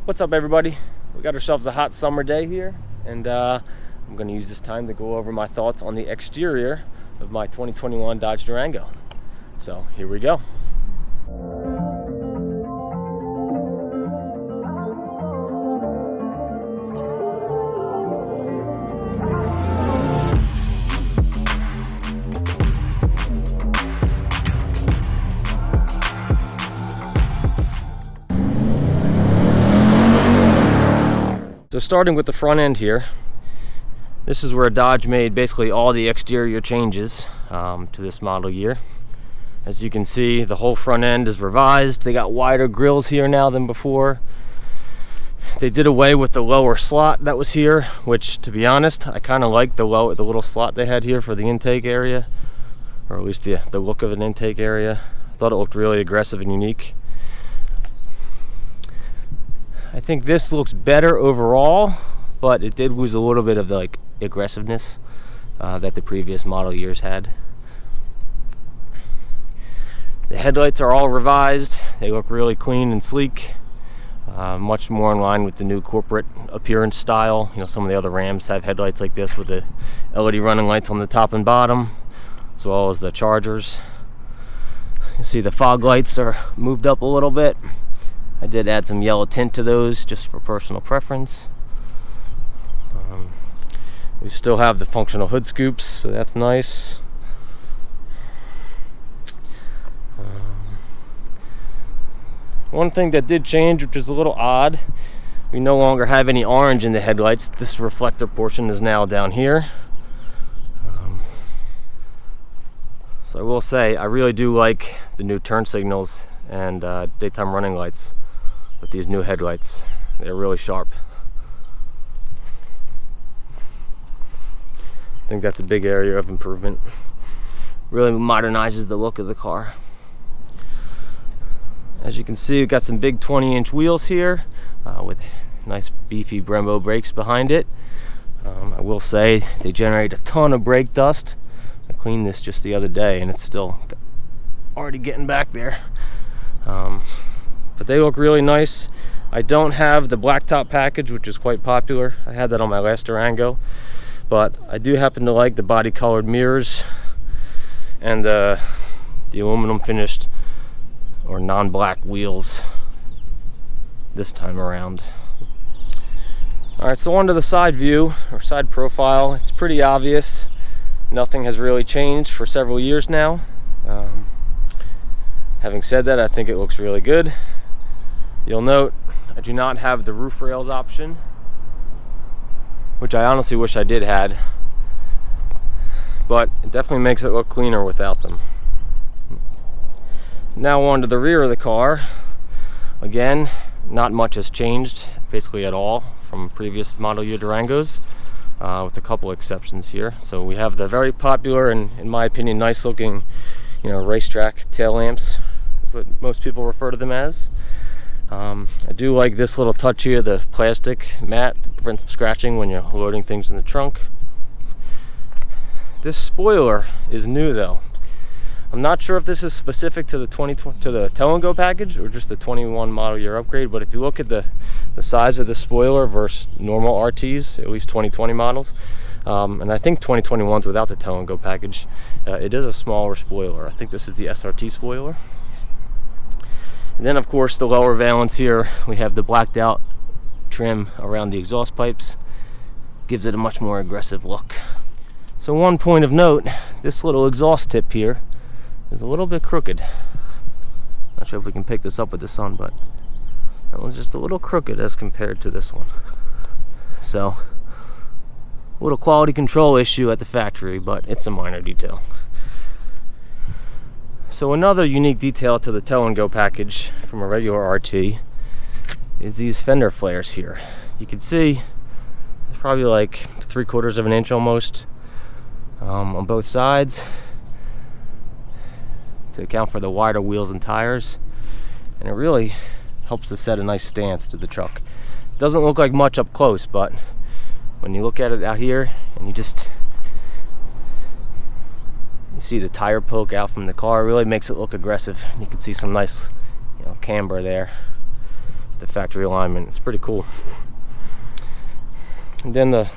What's up, everybody? We got ourselves a hot summer day here, and I'm going to use this time to go over my thoughts on the exterior of my 2021 Dodge Durango. So here we go. So starting with the front end here, this is where Dodge made basically all the exterior changes to this model year. As you can see, the whole front end is revised. They got wider grills here now than before. They did away with the lower slot that was here, which, to be honest, I kind of like the little slot they had here for the intake area, or at least the look of an intake area. I thought it looked really aggressive and unique. I think this looks better overall, but it did lose a little bit of the aggressiveness that the previous model years had. The headlights are all revised. They look really clean and sleek, much more in line with the new corporate appearance style. You know, some of the other Rams have headlights like this with the LED running lights on the top and bottom, as well as the Chargers. You see the fog lights are moved up a little bit. I did add some yellow tint to those just for personal preference. We still have the functional hood scoops, so that's nice. One thing that did change, which is a little odd, we no longer have any orange in the headlights. This reflector portion is now down here. So I will say, I really do like the new turn signals and daytime running lights with these new headlights. They're really sharp. I think that's a big area of improvement. Really modernizes the look of the car. As you can see, we've got some big 20-inch wheels here with nice beefy Brembo brakes behind it. I will say they generate a ton of brake dust. I cleaned this just the other day and it's still already getting back there. But they look really nice. I don't have the blacktop package, which is quite popular. I had that on my last Durango, but I do happen to like the body colored mirrors and the aluminum finished or non-black wheels this time around. All right, so onto the side view or side profile. It's pretty obvious. Nothing has really changed for several years now. Having said that, I think it looks really good. You'll note I do not have the roof rails option, which I honestly wish I did had, but it definitely makes it look cleaner without them. Now on to the rear of the car. Again, not much has changed basically at all from previous model year Durangos, with a couple exceptions here. So we have the very popular and, in my opinion, nice looking, racetrack tail lamps. That's what most people refer to them as. I do like this little touch here, the plastic mat to prevent some scratching when you're loading things in the trunk. This spoiler is new though. I'm not sure if this is specific to the TnG package or just the 21 model year upgrade, but if you look at the size of the spoiler versus normal RTs, at least 2020 models, and I think 2021s without the TnG package, it is a smaller spoiler. I think this is the SRT spoiler. And then of course the lower valance here, we have the blacked out trim around the exhaust pipes. Gives it a much more aggressive look. So one point of note, this little exhaust tip here is a little bit crooked. Not sure if we can pick this up with the sun, but that one's just a little crooked as compared to this one. So, a little quality control issue at the factory, but it's a minor detail. So another unique detail to the TnG package from a regular RT is these fender flares here. You can see it's probably like 3/4 of an inch almost on both sides to account for the wider wheels and tires, and it really helps to set a nice stance to the truck. It doesn't look like much up close, but when you look at it out here and you see the tire poke out from the car, it really makes it look aggressive. You can see some nice camber there. the factory alignment. It's pretty cool. And then the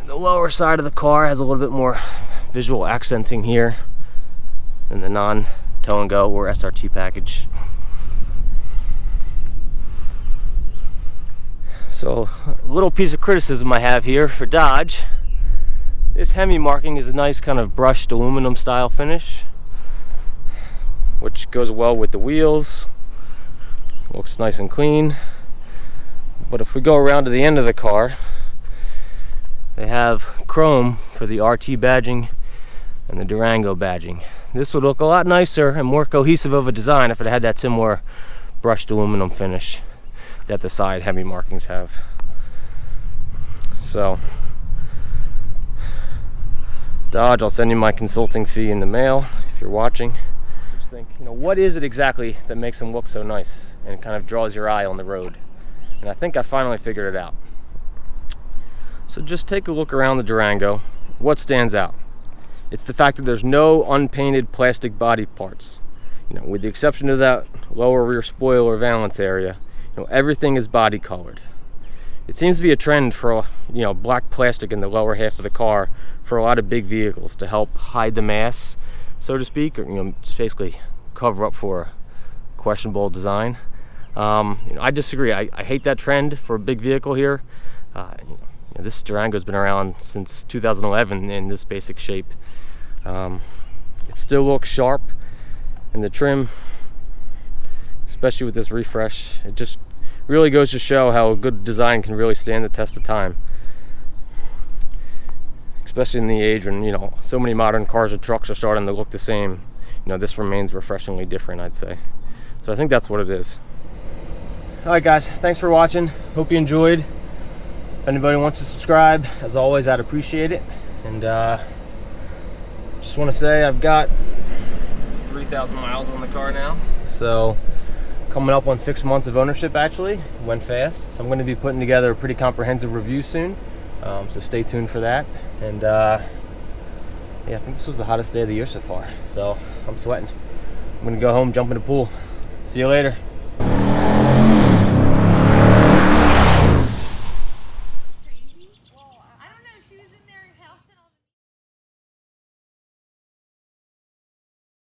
lower side of the car has a little bit more visual accenting here than the non-Tow and Go or SRT package. So a little piece of criticism I have here for Dodge. This Hemi marking is a nice kind of brushed aluminum style finish, which goes well with the wheels. Looks nice and clean. But if we go around to the end of the car, they have chrome for the RT badging and the Durango badging. This would look a lot nicer and more cohesive of a design if it had that similar brushed aluminum finish that the side Hemi markings have. So, Dodge, I'll send you my consulting fee in the mail if you're watching. Just think, what is it exactly that makes them look so nice and kind of draws your eye on the road? And I think I finally figured it out. So just take a look around the Durango. What stands out? It's the fact that there's no unpainted plastic body parts. With the exception of that lower rear spoiler valance area, everything is body colored. It seems to be a trend for black plastic in the lower half of the car for a lot of big vehicles to help hide the mass, so to speak, or just basically cover up for a questionable design. I disagree. I hate that trend for a big vehicle here. This Durango's been around since 2011 in this basic shape. It still looks sharp, and the trim, especially with this refresh, it just really goes to show how a good design can really stand the test of time. Especially in the age when, so many modern cars and trucks are starting to look the same. This remains refreshingly different, I'd say. So I think that's what it is. All right, guys, thanks for watching. Hope you enjoyed. If anybody wants to subscribe, as always, I'd appreciate it. And just want to say I've got 3,000 miles on the car now. So coming up on 6 months of ownership, actually. Went fast. So I'm going to be putting together a pretty comprehensive review soon. So stay tuned for that. And yeah, I think this was the hottest day of the year so far. So I'm sweating. I'm going to go home, jump in the pool. See you later.